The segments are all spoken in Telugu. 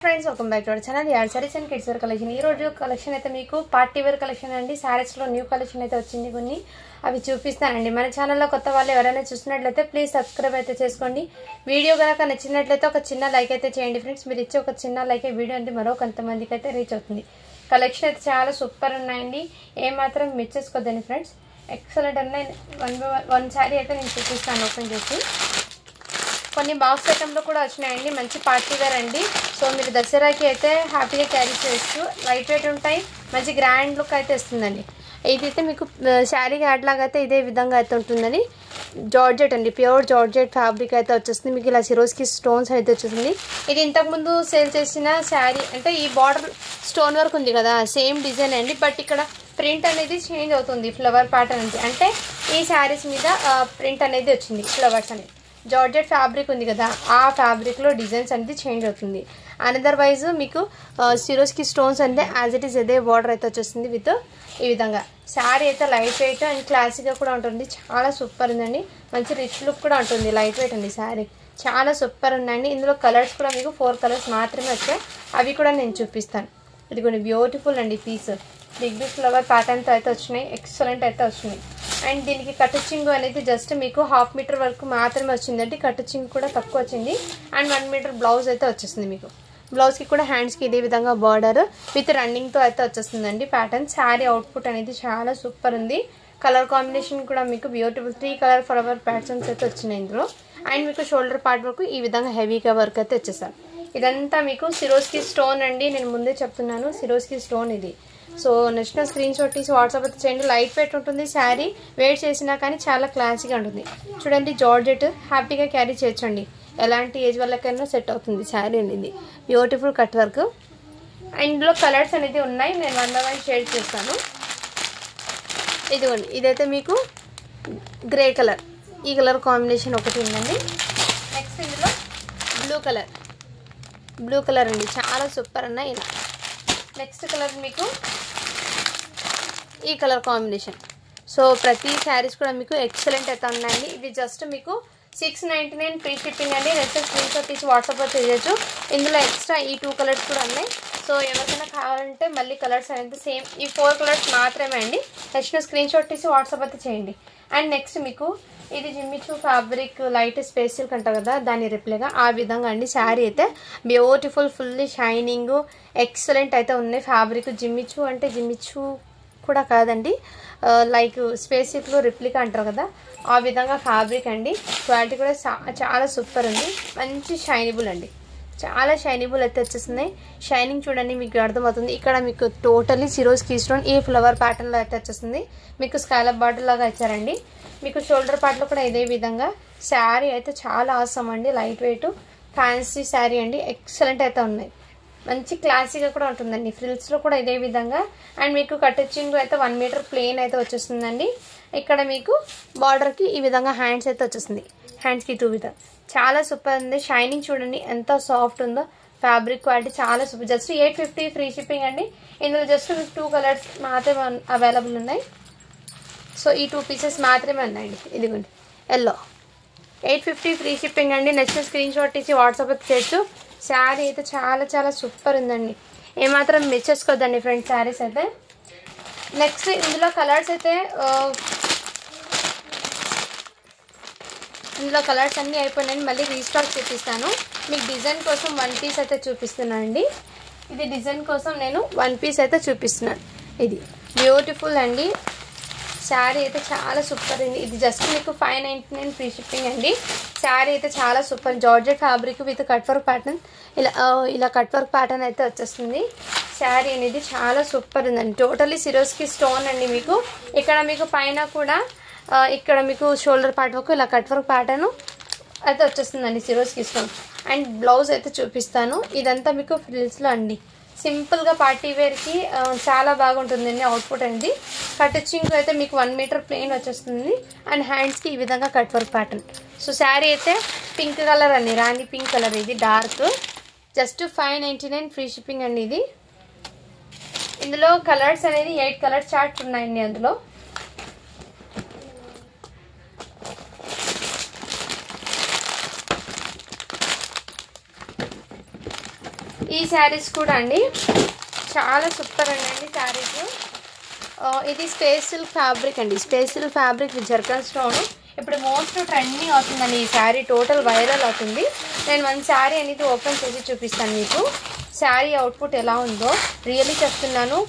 Friends welcome back to our channel ad saris and kids wear collection. ఈ రోజు కలెక్షన్ అయితే మీకు పార్టీ వేర్ కలెక్షన్ అండి. సారీస్లో న్యూ కలెక్షన్ అయితే వచ్చింది, కొన్ని అవి చూపిస్తానండి. మన ఛానల్లో కొత్త వాళ్ళు ఎవరైనా చూసినట్లయితే ప్లీజ్ సబ్స్క్రైబ్ అయితే చేసుకోండి. వీడియో కనుక నచ్చినట్లయితే ఒక చిన్న లైక్ అయితే చేయండి ఫ్రెండ్స్. మీరు ఇచ్చే ఒక చిన్న లైక్ వీడియో అంటే మరో కొంతమందికి అయితే రీచ్ అవుతుంది. కలెక్షన్ అయితే చాలా సూపర్ ఉన్నాయండి, ఏమాత్రం మిస్ చేసుకోవద్దండి ఫ్రెండ్స్. ఎక్సలెంట్ ఉన్నాయి. వన్ శారీ అయితే నేను చూపిస్తాను ఓపెన్ చేసి. కొన్ని బాక్స్ ఐటెంలో కూడా వచ్చినాయండి, మంచి పార్టీ వేర్ అండి. సో మీరు దసరాకి అయితే హ్యాపీగా క్యారీ చేయొచ్చు. లైట్ వెయిట్ ఉంటాయి, మంచి గ్రాండ్ లుక్ అయితే ఇస్తుందండి. ఇదైతే మీకు శారీ యాడ్ లాగా అయితే ఇదే విధంగా అయితే ఉంటుందని. జార్జెట్ అండి, ప్యూర్ జార్జెట్ ఫ్యాబ్రిక్ అయితే వచ్చేస్తుంది. మీకు ఇలా సిరోస్కి స్టోన్స్ అయితే వచ్చేస్తుంది. ఇది ఇంతకుముందు సేల్ చేసిన శారీ అంటే ఈ బార్డర్ స్టోన్ వర్క్ ఉంది కదా, సేమ్ డిజైన్ అండి. బట్ ఇక్కడ ప్రింట్ అనేది చేంజ్ అవుతుంది, ఫ్లవర్ ప్యాటర్న్ అనేది. అంటే ఈ శారీస్ మీద ప్రింట్ అనేది వచ్చింది, ఫ్లవర్స్ అనేది. జార్జెట్ ఫ్యాబ్రిక్ ఉంది కదా, ఆ ఫ్యాబ్రిక్లో డిజైన్స్ అనేది చేంజ్ అవుతుంది. అదర్వైజ్ మీకు సిరోస్కి స్టోన్స్ అంటే యాజ్ ఇట్ ఈస్ అదే బార్డర్ అయితే వచ్చేస్తుంది విత్ ఈ విధంగా. శారీ అయితే లైట్ వెయిట్ అండ్ క్లాసిక్గా కూడా ఉంటుంది, చాలా సూపర్ ఉందండి. మంచి రిచ్ లుక్ కూడా ఉంటుంది, లైట్ వెయిట్ అండి శారీ, చాలా సూపర్ ఉందండి. ఇందులో కలర్స్ కూడా మీకు 4 కలర్స్ మాత్రమే వచ్చాయి, అవి కూడా నేను చూపిస్తాను. ఇది కొన్ని బ్యూటిఫుల్ అండి పీస్, బిగ్ బిగ్ ఫ్లవర్ ప్యాటర్న్తో అయితే వచ్చినాయి, ఎక్సలెంట్ అయితే వచ్చినాయి. అండ్ దీనికి కట్టుచింగు అనేది జస్ట్ మీకు 1/2 మీటర్ వరకు మాత్రమే వచ్చిందండి. కట్టుచింగు కూడా తక్కువ వచ్చింది. అండ్ 1 మీటర్ బ్లౌజ్ అయితే వచ్చేసింది మీకు. బ్లౌజ్కి కూడా హ్యాండ్స్కి ఇదే విధంగా బార్డర్ విత్ రన్నింగ్తో అయితే వచ్చేస్తుందండి ప్యాటర్న్. శారీ అవుట్పుట్ అనేది చాలా సూపర్ ఉంది. కలర్ కాంబినేషన్ కూడా మీకు బ్యూటిఫుల్ 3 కలర్ ఫ్లవర్ ప్యాటర్న్స్ అయితే వచ్చినాయి ఇందులో. అండ్ మీకు షోల్డర్ పార్ట్ వరకు ఈ విధంగా హెవీగా వర్క్ అయితే వచ్చేసారు. ఇదంతా మీకు సిరోస్కి స్టోన్ అండి, నేను ముందే చెప్తున్నాను సిరోస్కి స్టోన్ ఇది. సో నెక్స్ట్ స్క్రీన్ షాట్ తీసి వాట్సాప్ అయితే చేయండి. లైట్ వెయిట్ ఉంటుంది శారీ, వెయిట్ చేసినా కానీ చాలా క్లాసీగా ఉంటుంది. చూడండి జార్జెట్, హ్యాపీగా క్యారీ చేయొచ్చండి, ఎలాంటి ఏజ్ వాళ్ళకైనా సెట్ అవుతుంది శారీ అనేది. Beautiful cut work. అండ్ ఇందులో కలర్స్ అనేది ఉన్నాయి, నేను 1 by 1 షేడ్ చేస్తాను. ఇదిగోండి, ఇదైతే మీకు గ్రే కలర్, ఈ కలర్ కాంబినేషన్ ఒకటి ఉందండి. నెక్స్ట్ ఇందులో బ్లూ కలర్ అండి, చాలా సూపర్ ఉన్నాయి ఇలా. నెక్స్ట్ కలర్ మీకు ఈ కలర్ కాంబినేషన్. సో ప్రతి శారీస్ కూడా మీకు ఎక్సలెంట్ అయితే ఉన్నాయండి. ఇది జస్ట్ మీకు 699 ఫ్రీ షిప్పింగ్ అండి. నెక్స్ట్ స్క్రీన్ షాట్ తీసి వాట్సాప్లో చేయొచ్చు. ఇందులో ఎక్స్ట్రా ఈ 2 కలర్స్ కూడా ఉన్నాయి. సో ఎవరికైనా కావాలంటే మళ్ళీ కలర్స్ అనేది సేమ్ ఈ 4 కలర్స్ మాత్రమే అండి. నెక్స్ట్ స్క్రీన్ షాట్ తీసి వాట్సాప్ అయితే చేయండి. అండ్ నెక్స్ట్ మీకు ఇది Jimmy Choo fabric light space silk అంటారు కదా, దాని రిప్లైగా ఆ విధంగా అండి. శారీ అయితే బ్యూటిఫుల్, ఫుల్లీ షైనింగ్, ఎక్సలెంట్ అయితే ఉన్నాయి. ఫ్యాబ్రిక్ జిమ్మిచూ అంటే జిమ్మిచూ కూడా కాదండి, లైక్ స్పేస్ సిల్క్లో రిప్లికా అంటారు కదా, ఆ విధంగా ఫ్యాబ్రిక్ అండి. క్వాలిటీ కూడా చాలా సూపర్ ఉంది, మంచి షైనబుల్ అండి, చాలా షైనబుల్ అయితే వచ్చేస్తున్నాయి. షైనింగ్ చూడండి మీకు అర్థమవుతుంది. ఇక్కడ మీకు టోటలీ సిరోస్కి స్టోన్ ఈ ఫ్లవర్ ప్యాటర్న్లో అయితే వచ్చేస్తుంది. మీకు స్కాలప్ బార్డర్ లాగా ఇచ్చారండి. మీకు షోల్డర్ పార్ట్లో కూడా ఇదే విధంగా. శారీ అయితే చాలా ఆసమ్ అండి, లైట్ వెయిట్ ఫ్యాన్సీ శారీ అండి, ఎక్సలెంట్ అయితే ఉన్నాయి. మంచి క్లాసీగా కూడా ఉంటుందండి. ఫ్రిల్స్లో కూడా ఇదే విధంగా. అండ్ మీకు కట్టింగ్ అయితే 1 మీటర్ ప్లెయిన్ అయితే వచ్చేస్తుందండి. ఇక్కడ మీకు బార్డర్కి ఈ విధంగా హ్యాండ్స్ అయితే వచ్చేస్తుంది, హ్యాండ్స్కి 2 విధంగా. చాలా సూపర్ ఉంది. షైనింగ్ చూడండి ఎంత సాఫ్ట్ ఉందో, ఫ్యాబ్రిక్ క్వాలిటీ చాలా సూపర్. జస్ట్ 850 ఫ్రీ షిప్పింగ్ అండి. ఇందులో జస్ట్ 2 కలర్స్ మాత్రమే అవైలబుల్ ఉన్నాయి. సో ఈ 2 పీసెస్ మాత్రమే ఉన్నాయండి. ఇదిగోండి ఎల్లో, 850 ఫ్రీ షిప్పింగ్ అండి. నెక్స్ట్ స్క్రీన్ షాట్ తీసి వాట్సాప్ అయితే చేయొచ్చు. శారీ అయితే చాలా చాలా సూపర్ ఉందండి, ఏమాత్రం మిస్ చేసుకోవద్దండి ఫ్రెండ్స్ శారీస్ అయితే. నెక్స్ట్ ఇందులో కలర్స్ అయితే ఇందులో కలర్స్ అన్నీ అయిపోయినాయి, మళ్ళీ రీస్టాక్ చూపిస్తాను. మీకు డిజైన్ కోసం 1 పీస్ అయితే చూపిస్తున్నాను అండి. ఇది డిజైన్ కోసం నేను 1 పీస్ అయితే చూపిస్తున్నాను. ఇది బ్యూటిఫుల్ అండి, శారీ అయితే చాలా సూపర్ అండి. ఇది జస్ట్ మీకు 599 ఫ్రీ షిప్పింగ్ అండి. శారీ అయితే చాలా super, georgette fabric with cut work pattern, ఇలా కట్ వర్క్ ప్యాటర్న్ అయితే వచ్చేస్తుంది. శారీ అనేది చాలా సూపర్ ఉందండి. టోటలీ సిరోస్కి స్టోన్ అండి. మీకు ఇక్కడ మీకు పైన కూడా ఇక్కడ మీకు షోల్డర్ పార్ట్ వరకు ఇలా కట్ వర్క్ ప్యాటర్న్ అయితే వచ్చేస్తుందండి, సిరోస్కి స్టోన్. అండ్ బ్లౌజ్ అయితే చూపిస్తాను. ఇదంతా మీకు ఫ్రిల్స్లో అండి, సింపుల్గా పార్టీ వేర్కి చాలా బాగుంటుందండి అవుట్పుట్ అనేది. కటింగ్ అయితే మీకు 1 మీటర్ ప్లెయిన్ వచ్చేస్తుంది. అండ్ హ్యాండ్స్కి ఈ విధంగా cut work pattern. So sari అయితే పింక్ కలర్ అండి, రాణి పింక్ కలర్, ఇది డార్క్. జస్ట్ 599 ఫ్రీ షిప్పింగ్ అండి ఇది. ఇందులో కలర్స్ అనేది 8 కలర్ చార్ట్స్ ఉన్నాయండి. అందులో ఈ శారీస్ కూడా అండి చాలా సూపర్ అండి శారీస్. ఇది స్పేస్ సిల్క్ ఫ్యాబ్రిక్ అండి, space silk fabric with zircon stone. ఇప్పుడు మోస్ట్ ట్రెండింగ్ అవుతుందండి ఈ శారీ, టోటల్ వైరల్ అవుతుంది. నేను వన్ శారీ అనేది ఓపెన్ చేసి చూపిస్తాను మీకు. శారీ అవుట్పుట్ ఎలా ఉందో రియల్లీ చెప్తున్నాను.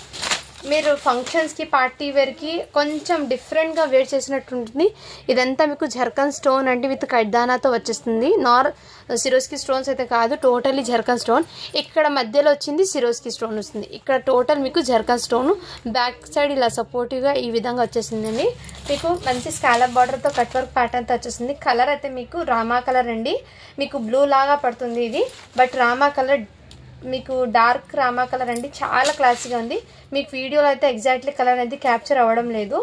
మీరు ఫంక్షన్స్కి పార్టీ వేర్కి కొంచెం డిఫరెంట్గా వేర్ చేసినట్టు ఉంటుంది. ఇదంతా మీకు జర్కన్ స్టోన్ అంటే విత్ కడ్దానాతో వచ్చేస్తుంది. సిరోస్కి స్టోన్స్ అయితే కాదు, టోటల్లీ జర్కన్ స్టోన్. ఇక్కడ మధ్యలో వచ్చింది సిరోస్కి స్టోన్ వస్తుంది. ఇక్కడ టోటల్ మీకు జర్కన్ స్టోన్. బ్యాక్ సైడ్ ఇలా సపోర్టివ్గా ఈ విధంగా వచ్చేసిందండి. మీకు మంచి స్కాలప్ బార్డర్తో కట్ వర్క్ ప్యాటర్న్తో వచ్చేసింది. కలర్ అయితే మీకు రామా కలర్ అండి, మీకు బ్లూ లాగా పడుతుంది ఇది, బట్ రామా కలర్ మీకు డార్క్ రామా కలర్ అండి. చాలా క్లాసీగా ఉంది. మీకు వీడియోలో అయితే ఎగ్జాక్ట్లీ కలర్ అనేది క్యాప్చర్ అవ్వడం లేదు.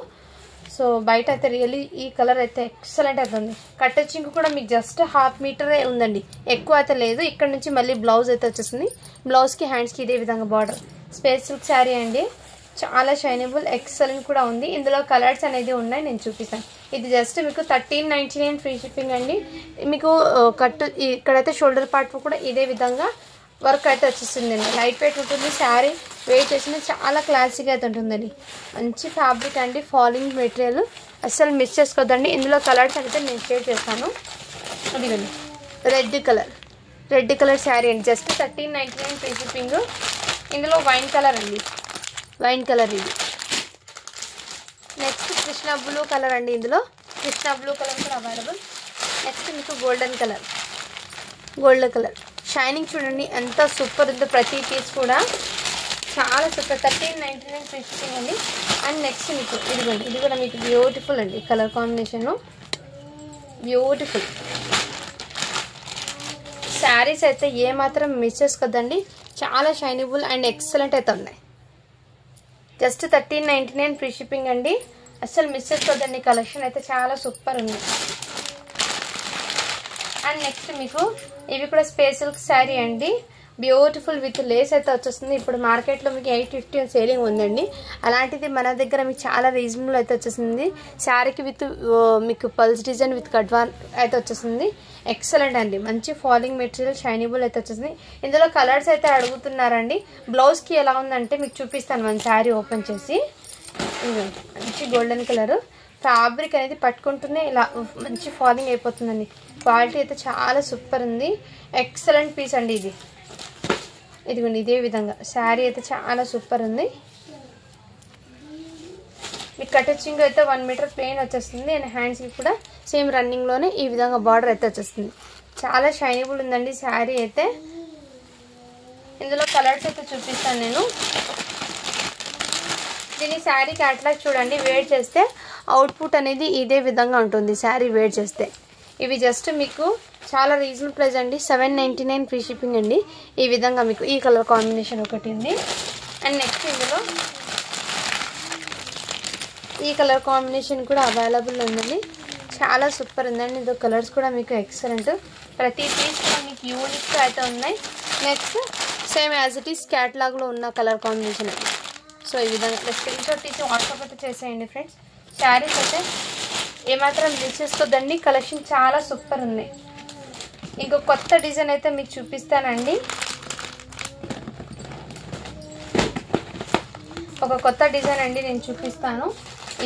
సో బయట అయితే రియల్లీ ఈ కలర్ అయితే ఎక్సలెంట్ అవుతుంది. కట్టొచ్చింకు కూడా మీకు జస్ట్ 1/2 మీటరే ఉందండి, ఎక్కువ అయితే లేదు. ఇక్కడ నుంచి మళ్ళీ బ్లౌజ్ అయితే వచ్చేసింది. బ్లౌజ్కి హ్యాండ్స్కి ఇదే విధంగా బార్డర్. స్పేస్ సిల్క్ శారీ అండి, చాలా షైనబుల్ ఎక్సలెంట్ కూడా ఉంది. ఇందులో కలర్స్ అనేది ఉన్నాయి, నేను చూపిస్తాను. ఇది జస్ట్ మీకు 1399 ఫ్రీ షిప్పింగ్ అండి. మీకు కట్టు ఇక్కడైతే షోల్డర్ పార్ట్ కూడా ఇదే విధంగా వర్క్ అయితే వచ్చేస్తుందండి. లైట్ వెయిట్ ఉంటుంది శారీ, వెయిట్ చేసిన చాలా క్లాసీగా అయితే ఉంటుందండి. మంచి ఫ్యాబ్రిక్ అండి, ఫాలింగ్ మెటీరియల్, అస్సలు మిస్ చేసుకోవద్దండి. ఇందులో కలర్స్ అయితే నేను షేర్ చేస్తాను. అదిగండి రెడ్ కలర్ శారీ అండి, జస్ట్ 1399 ఫ్రీ షిప్పింగ్. ఇందులో వైన్ కలర్ అండి, వైన్ కలర్ ఇది. నెక్స్ట్ కృష్ణ బ్లూ కలర్ అండి, ఇందులో కృష్ణ బ్లూ కలర్ కూడా అవైలబుల్. నెక్స్ట్ మీకు గోల్డ్ కలర్ షైనింగ్ చూడండి ఎంత సూపర్ ఉందో. ప్రతి పీస్ కూడా చాలా సూపర్. 1399 ఫ్రీ షిప్పింగ్ అండి. అండ్ నెక్స్ట్ మీకు ఇదిగోండి, ఇది కూడా మీకు బ్యూటిఫుల్ అండి, కలర్ కాంబినేషన్ బ్యూటిఫుల్. శారీస్ అయితే ఏమాత్రం మిస్ చేసుకోద్దండి, చాలా షైనబుల్ అండ్ ఎక్సలెంట్ అయితే ఉన్నాయి. జస్ట్ 1399 ఫ్రీ షిప్పింగ్ అండి, అస్సలు మిస్ చేసుకోద్దండి. కలెక్షన్ అయితే చాలా సూపర్ ఉంది. అండ్ నెక్స్ట్ మీకు ఇవి కూడా స్పేస్ సిల్క్ శారీ అండి, బ్యూటిఫుల్ విత్ లేస్ అయితే వచ్చేస్తుంది. ఇప్పుడు మార్కెట్లో మీకు 850 సేలింగ్ ఉందండి, అలాంటిది మన దగ్గర మీకు చాలా రీజనబుల్ అయితే వచ్చేసింది. శారీకి విత్ మీకు పల్స్ డిజైన్ విత్ కడ్వాన్ అయితే వచ్చేసింది. ఎక్సలెంట్ అండి, మంచి ఫాలింగ్ మెటీరియల్ షైనబుల్ అయితే వచ్చేసింది. ఇందులో కలర్స్ అయితే అడుగుతున్నారండి. బ్లౌజ్కి ఎలా ఉందంటే మీకు చూపిస్తాను. మన శారీ ఓపెన్ చేసి, మంచి గోల్డెన్ కలర్ ఫ్యాబ్రిక్ అనేది పట్టుకుంటూనే ఇలా మంచి ఫాలింగ్ అయిపోతుందండి. క్వాలిటీ అయితే చాలా సూపర్ ఉంది, ఎక్సలెంట్ పీస్ అండి ఇది. ఇదిగోండి ఇదే విధంగా శారీ అయితే చాలా సూపర్ ఉంది. మీకు కటింగ్ అయితే 1 మీటర్ ప్లెయిన్ వచ్చేస్తుంది. అండ్ హ్యాండ్స్కి కూడా సేమ్ రన్నింగ్లోనే ఈ విధంగా బార్డర్ అయితే వచ్చేస్తుంది. చాలా షైనబుల్ ఉందండి శారీ అయితే. ఇందులో కలర్స్ అయితే చూపిస్తాను నేను. దీని శారీ క్యాటలాగ్ చూడండి, వేర్ చేస్తే అవుట్పుట్ అనేది ఇదే విధంగా ఉంటుంది శారీ వేర్ చేస్తే. ఇవి జస్ట్ మీకు చాలా రీజనబుల్ ప్రైస్ అండి, 799 ఫ్రీ షిప్పింగ్ అండి. ఈ విధంగా మీకు ఈ కలర్ కాంబినేషన్ ఒకటి ఉంది. అండ్ నెక్స్ట్ ఇందులో ఈ కలర్ కాంబినేషన్ కూడా అవైలబుల్ ఉందండి, చాలా సూపర్ ఉందండి. ఇందులో కలర్స్ కూడా మీకు ఎక్సలెంట్, ప్రతి పీస్ కూడా మీకు యూనిక్గా అయితే ఉన్నాయి. Next same as it is క్యాటలాగ్లో ఉన్న కలర్ కాంబినేషన్ అండి. సో ఈ విధంగా స్క్రీన్ షాట్ తీసి వాట్సాప్ అయితే చేసేయండి ఫ్రెండ్స్. శారీస్ అయితే ఏమాత్రం మిస్ చేసుకోద్దండి, కలెక్షన్ చాలా సూపర్ ఉంది. ఇంకో కొత్త డిజైన్ అయితే మీకు చూపిస్తానండి. ఒక కొత్త డిజైన్ అండి నేను చూపిస్తాను.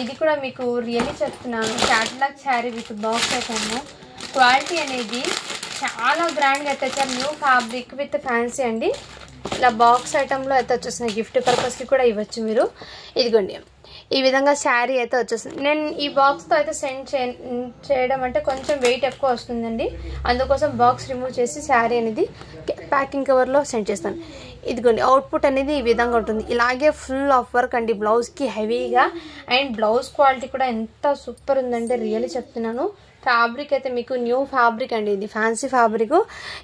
ఇది కూడా మీకు రియల్లీ చెప్తున్నాను, catalogue sari with box item. Quality అనేది చాలా గ్రాండ్గా అయితే వచ్చారు. న్యూ ఫ్యాబ్రిక్ విత్ ఫ్యాన్సీ అండి. ఇలా బాక్స్ ఐటెంలో అయితే వచ్చేస్తున్నాయి, గిఫ్ట్ పర్పస్కి కూడా ఇవ్వచ్చు మీరు. ఇదిగోండి ఈ విధంగా శారీ అయితే వచ్చేస్తుంది. నేను ఈ బాక్స్తో అయితే సెండ్ చేయడం అంటే కొంచెం వెయిట్ ఎక్కువ వస్తుందండి, అందుకోసం బాక్స్ రిమూవ్ చేసి శారీ అనేది ప్యాకింగ్ కవర్లో సెండ్ చేస్తాను. ఇదిగోండి అవుట్పుట్ అనేది ఈ విధంగా ఉంటుంది. ఇలాగే ఫుల్ ఆఫ్ వర్క్ అండి, బ్లౌజ్కి హెవీగా. అండ్ బ్లౌజ్ క్వాలిటీ కూడా ఎంత సూపర్ ఉందంటే రియల్లీ చెప్తున్నాను. ఫ్యాబ్రిక్ అయితే మీకు న్యూ ఫ్యాబ్రిక్ అండి, ఇది ఫ్యాన్సీ ఫ్యాబ్రిక్.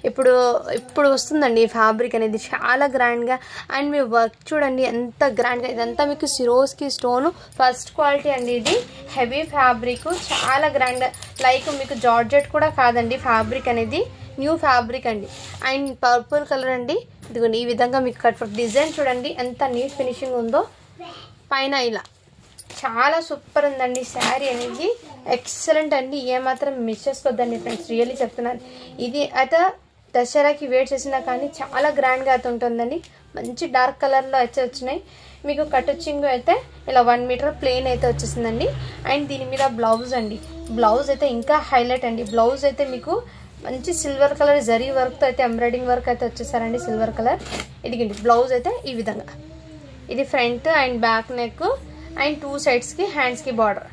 ఇప్పుడు వస్తుందండి ఈ ఫ్యాబ్రిక్ అనేది చాలా గ్రాండ్గా. అండ్ మీ వర్క్ చూడండి ఎంత గ్రాండ్గా, ఇదంతా మీకు సిరోస్కి స్టోన్ ఫస్ట్ క్వాలిటీ అండి. ఇది హెవీ ఫ్యాబ్రిక్, చాలా గ్రాండ్గా. లైక్ మీకు జార్జెట్ కూడా కాదండి ఫ్యాబ్రిక్ అనేది, న్యూ ఫ్యాబ్రిక్ అండి. అండ్ పర్పుల్ కలర్ అండి. ఇదిగోండి ఈ విధంగా మీకు కట్ వర్క్ డిజైన్ చూడండి ఎంత నీట్ ఫినిషింగ్ ఉందో. పైన ఇలా చాలా సూపర్ ఉందండి శారీ అనేది, ఎక్సలెంట్ అండి. ఏమాత్రం మిస్ చేసుకోవద్దండి ఫ్రెండ్స్, రియల్లీ చెప్తున్నాను. ఇది అయితే దసరాకి వేర్ చేసినా కానీ చాలా గ్రాండ్గా అయితే ఉంటుందండి. మంచి డార్క్ కలర్లో అయితే వచ్చినాయి. మీకు కట్టుచింగు అయితే ఇలా 1 మీటర్ ప్లెయిన్ అయితే వచ్చేసిందండి. అండ్ దీని మీద బ్లౌజ్ అండి. బ్లౌజ్ అయితే ఇంకా హైలైట్ అండి. బ్లౌజ్ అయితే మీకు మంచి సిల్వర్ కలర్ జరీ వర్క్తో అయితే ఎంబ్రాయిడింగ్ వర్క్ అయితే వచ్చేసారండి, సిల్వర్ కలర్. ఇదిగండి బ్లౌజ్ అయితే ఈ విధంగా. ఇది front and back neck and 2 సైడ్స్కి హ్యాండ్స్కి బార్డర్.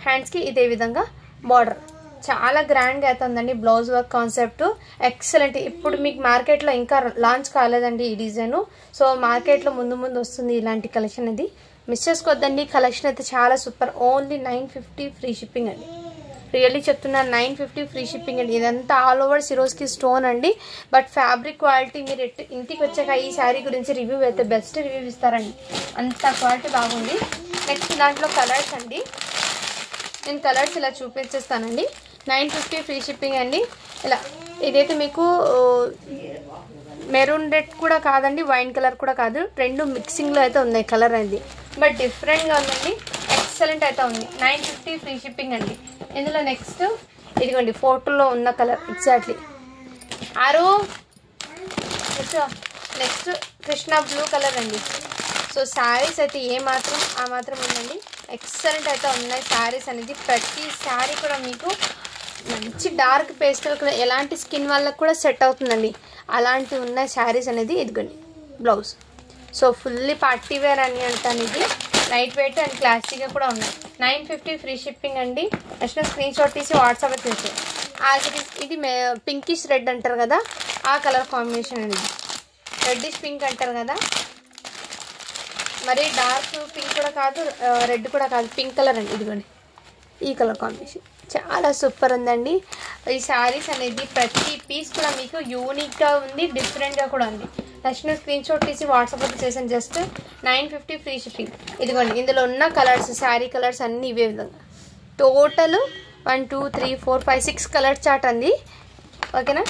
హ్యాండ్స్కి ఇదే విధంగా బార్డర్. చాలా గ్రాండ్గా అయితే ఉందండి బ్లౌజ్ వర్క్ కాన్సెప్ట్. ఎక్సలెంట్. ఇప్పుడు మీకు మార్కెట్లో ఇంకా లాంచ్ కాలేదండి ఈ డిజైన్. సో మార్కెట్లో ముందు వస్తుంది ఇలాంటి కలెక్షన్. ఇది మిస్ చేసుకోవద్దండి. కలెక్షన్ అయితే చాలా సూపర్. ఓన్లీ 950 ఫ్రీ షిప్పింగ్ అండి. రియల్లీ చెప్తున్నా, 950 ఫ్రీ షిప్పింగ్ అండి. ఇదంతా ఆల్ ఓవర్ సిరోస్కి స్టోన్ అండి. బట్ ఫ్యాబ్రిక్ క్వాలిటీ మీరు ఇంటికి వచ్చాక ఈ శారీ గురించి రివ్యూ అయితే బెస్ట్ రివ్యూ ఇస్తారండి. అంత క్వాలిటీ బాగుంది. నెక్స్ట్ దాంట్లో కలర్స్ అండి. నేను కలర్స్ ఇలా చూపించేస్తానండి. 950 ఫ్రీ షిప్పింగ్ అండి. ఇలా ఇదైతే మీకు మెరూన్ రెడ్ కూడా కాదండి, వైన్ కలర్ కూడా కాదు, రెండు మిక్సింగ్లో అయితే ఉన్నాయి కలర్ అనేది. బట్ డిఫరెంట్గా ఉందండి. ఎక్సలెంట్ అయితే ఉంది. 950 ఫ్రీ షిప్పింగ్ అండి. ఇందులో నెక్స్ట్ ఇదిగోండి ఫోటోలో ఉన్న colour exactly. Next Krishna blue colour అండి. సో శారీస్ అయితే ఆ మాత్రం ఉందండి. ఎక్సలెంట్ అయితే ఉన్నాయి శారీస్ అనేది. ప్రతి శారీ కూడా మీకు మంచి డార్క్ పేస్టల్ కలర్, ఎలాంటి స్కిన్ వాళ్ళకి కూడా సెట్ అవుతుందండి. అలాంటి ఉన్నాయి శారీస్ అనేది. ఇదిగోండి blouse. So fully party wear అని అంటాను. ఇది లైట్ వెయిట్ అండ్ క్లాసిక్గా కూడా ఉన్నాయి. 950 ఫ్రీ షిప్పింగ్ అండి. నెక్స్ట్ స్క్రీన్ షాట్ తీసి వాట్సాప్ చేసేది. ఇది పింకిష్ రెడ్ అంటారు కదా, ఆ కలర్ కాంబినేషన్ అనేది. రెడ్డిష్ పింక్ అంటారు కదా, మరి డార్క్ పింక్ కూడా కాదు, రెడ్ కూడా కాదు, పింక్ కలర్ అండి. ఇదిగోండి ఈ కలర్ కాంబినేషన్ చాలా సూపర్ ఉందండి. ఈ శారీస్ అనేది ప్రతి పీస్ కూడా మీకు యూనిక్గా ఉంది, డిఫరెంట్గా కూడా ఉంది. నచ్చిన స్క్రీన్ షాట్ తీసి వాట్సాప్ అయితే చేసాను. Just 950 free shipping. ఇదిగోండి ఇందులో ఉన్న కలర్స్, శారీ కలర్స్ అన్నీ ఇవే విధంగా. టోటల్ 1 2 3 4 5 6 కలర్ చార్ట్ అండి. ఓకేనా?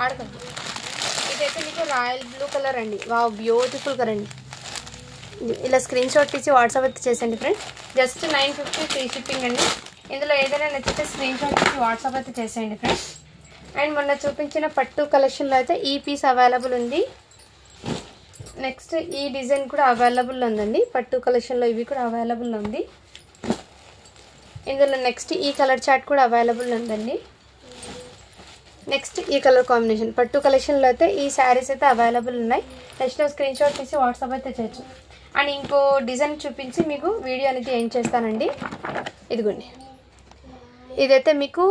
ఆడకండి. ఇదైతే మీకు రాయల్ బ్లూ కలర్ అండి. వావ్, బ్యూటిఫుల్ కలర్ అండి. ఇలా స్క్రీన్ షాట్ తీసి వాట్సాప్ అయితే చేసండి ఫ్రెండ్స్. జస్ట్ 950 ఫ్రీ షిప్పింగ్ అండి. ఇందులో ఏదైనా నచ్చితే స్క్రీన్ షాట్ తీసి వాట్సాప్ అయితే చేసేయండి ఫ్రెండ్స్. అండ్ మొన్న చూపించిన పట్టు కలెక్షన్లో అయితే ఈ పీస్ అవైలబుల్ ఉంది. నెక్స్ట్ ఈ డిజైన్ కూడా అవైలబుల్ ఉందండి. పట్టు కలెక్షన్లో ఇవి కూడా అవైలబుల్ ఉంది. ఇందులో నెక్స్ట్ ఈ కలర్ చార్ట్ కూడా అవైలబుల్ ఉందండి. నెక్స్ట్ ఈ కలర్ కాంబినేషన్ పట్టు కలెక్షన్లో అయితే ఈ శారీస్ అయితే అవైలబుల్ ఉన్నాయి. నెక్స్ట్ స్క్రీన్ షాట్ తీసి వాట్సాప్ అయితే చేయొచ్చు. అండ్ ఇంకో డిజైన్ చూపించి మీకు వీడియో అనేది ఏం చేస్తానండి. ఇదిగోండి ఇదైతే మీకు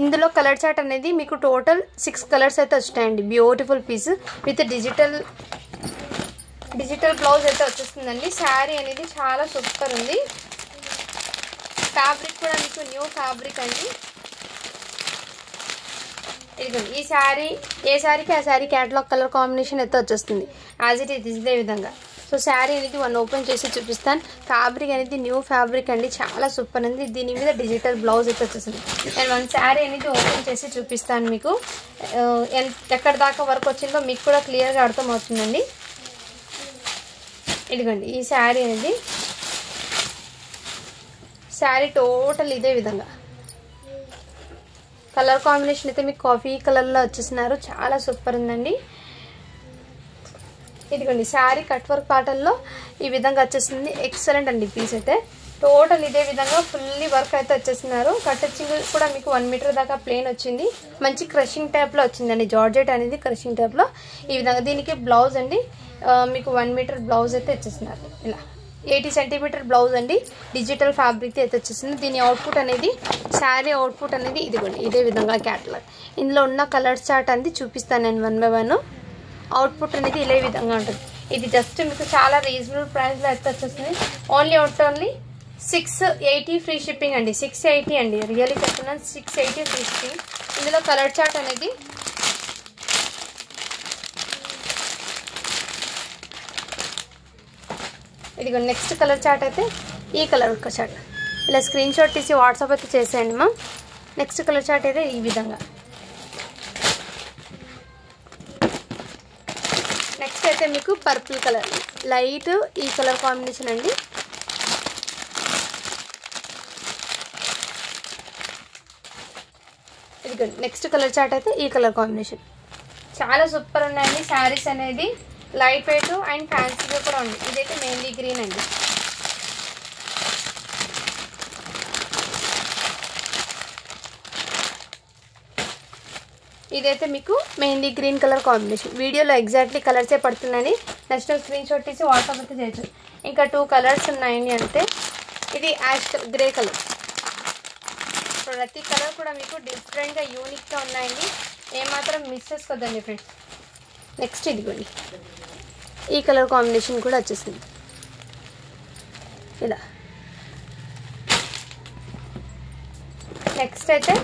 ఇందులో కలర్ చార్ట్ అనేది మీకు టోటల్ 6 కలర్స్ అయితే వచ్చినాయండి. Beautiful piece with digital blouse అయితే వచ్చేస్తుందండి. శారీ అనేది చాలా సూపర్ ఉంది. ఫ్యాబ్రిక్ కూడా మీకు న్యూ ఫ్యాబ్రిక్ అండి. ఇదిగోండి ఈ శారీ, ఏ శారీకి ఆ శారీ క్యాటలాగ్ కలర్ కాంబినేషన్ అయితే వచ్చేస్తుంది యాజ్ ఇట్ ఈజ్ ఇదే విధంగా. సో శారీ అనేది వన్ ఓపెన్ చేసి చూపిస్తాను. ఫ్యాబ్రిక్ అనేది న్యూ ఫ్యాబ్రిక్ అండి, చాలా సూపర్ ఉంది. దీని మీద డిజిటల్ బ్లౌజ్ అయితే వచ్చేస్తుంది. నేను వన్ శారీ అనేది ఓపెన్ చేసి చూపిస్తాను మీకు. ఎక్కడ దాకా వర్క్ వచ్చిందో మీకు కూడా క్లియర్గా అర్థమవుతుందండి. ఇదిగోండి ఈ శారీ అనేది, శారీ టోటల్ ఇదే విధంగా. కలర్ కాంబినేషన్ అయితే మీకు కాఫీ కలర్లో వచ్చేసినారు. చాలా సూపర్ ఉందండి. ఇదిగోండి శారీ కట్ వర్క్ ప్యాటర్న్లో ఈ విధంగా వచ్చేసింది. ఎక్సలెంట్ అండి పీస్ అయితే. టోటల్ ఇదే విధంగా ఫుల్లీ వర్క్ అయితే వచ్చేస్తున్నారు. కట్టింగ్ కూడా మీకు 1 మీటర్ దాకా ప్లేన్ వచ్చింది. మంచి క్రషింగ్ టైప్లో వచ్చిందండి. జార్జెట్ అనేది క్రషింగ్ టైప్లో ఈ విధంగా. దీనికి బ్లౌజ్ అండి మీకు 1 మీటర్ బ్లౌజ్ అయితే వచ్చేస్తున్నారు. ఇలా 80 సెంటీమీటర్ బ్లౌజ్ అండి. డిజిటల్ ఫ్యాబ్రిక్ అయితే వచ్చేసింది. దీని అవుట్పుట్ అనేది, శారీ అవుట్పుట్ అనేది ఇదిగోండి ఇదే విధంగా క్యాటలాగ్. ఇందులో ఉన్న కలర్ చార్ట్ అనేది చూపిస్తాను నేను 1 by 1. అవుట్పుట్ అనేది ఇదే విధంగా ఉంటుంది. ఇది జస్ట్ మీకు చాలా రీజనబుల్ ప్రైస్లో అయితే వచ్చేస్తుంది. ఓన్లీ 680 ఫ్రీ షిప్పింగ్ అండి. 680 అండి. రియల్లీ చెప్తున్నాను, 680 ఫ్రీ షిప్పింగ్. ఇందులో కలర్ చార్ట్ అనేది ఇదిగో. నెక్స్ట్ కలర్ చార్ట్ అయితే ఈ కలర్ చార్ట్. ఇలా స్క్రీన్ షాట్ తీసి వాట్సాప్ అయితే చేసేయండి మా. నెక్స్ట్ కలర్ చార్ట్ అయితే ఈ విధంగా. నెక్స్ట్ అయితే మీకు పర్పుల్ కలర్, లైట్ ఈ కలర్ కాంబినేషన్ అండి. ఇది నెక్స్ట్ కలర్ చార్ట్ అయితే ఈ కలర్ కాంబినేషన్ చాలా సూపర్ ఉన్నాయండి. శారీస్ అనేది లైట్ వెయిట్ అండ్ ఫ్యాన్సీగా కూడా ఉంది. ఇదైతే మెహందీ గ్రీన్ అండి. ఇదైతే మీకు మెహందీ గ్రీన్ కలర్ కాంబినేషన్. వీడియోలో ఎగ్జాక్ట్లీ కలర్సే పడుతున్నాయని నెక్స్ట్ స్క్రీన్ షాట్ తీసి వాట్సాప్ అయితే చేయొచ్చు. ఇంకా 2 కలర్స్ ఉన్నాయండి అంతే. ఇది యాష్ గ్రే కలర్. ప్రతి కలర్ కూడా మీకు డిఫరెంట్గా యూనిక్గా ఉన్నాయండి. ఏమాత్రం మిస్ చేసుకోద్దండి ఫ్రెండ్స్. నెక్స్ట్ ఇదిగోండి ఈ కలర్ కాంబినేషన్ కూడా వచ్చేసింది ఇలా. నెక్స్ట్ అయితే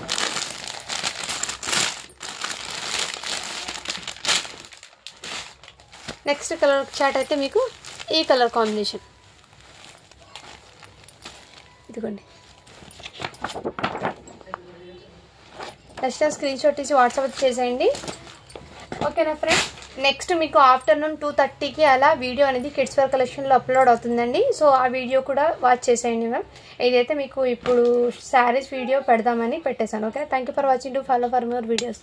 నెక్స్ట్ కలర్ చార్ట్ అయితే మీకు ఈ కలర్ కాంబినేషన్ ఇదిగోండి. నెక్స్ట్ స్క్రీన్ షాట్ తీసి వాట్సాప్ చేసేయండి. ఓకేనా ఫ్రెండ్స్. నెక్స్ట్ మీకు ఆఫ్టర్నూన్ 2:30కి అలా వీడియో అనేది కిడ్స్ వేర్ కలెక్షన్లో అప్లోడ్ అవుతుందండి. సో ఆ వీడియో కూడా వాచ్ చేసేయండి మ్యామ్. ఇదైతే మీకు ఇప్పుడు శారీస్ వీడియో పెడదామని పెట్టేశాను. Okay, thank you for watching. To follow for more videos.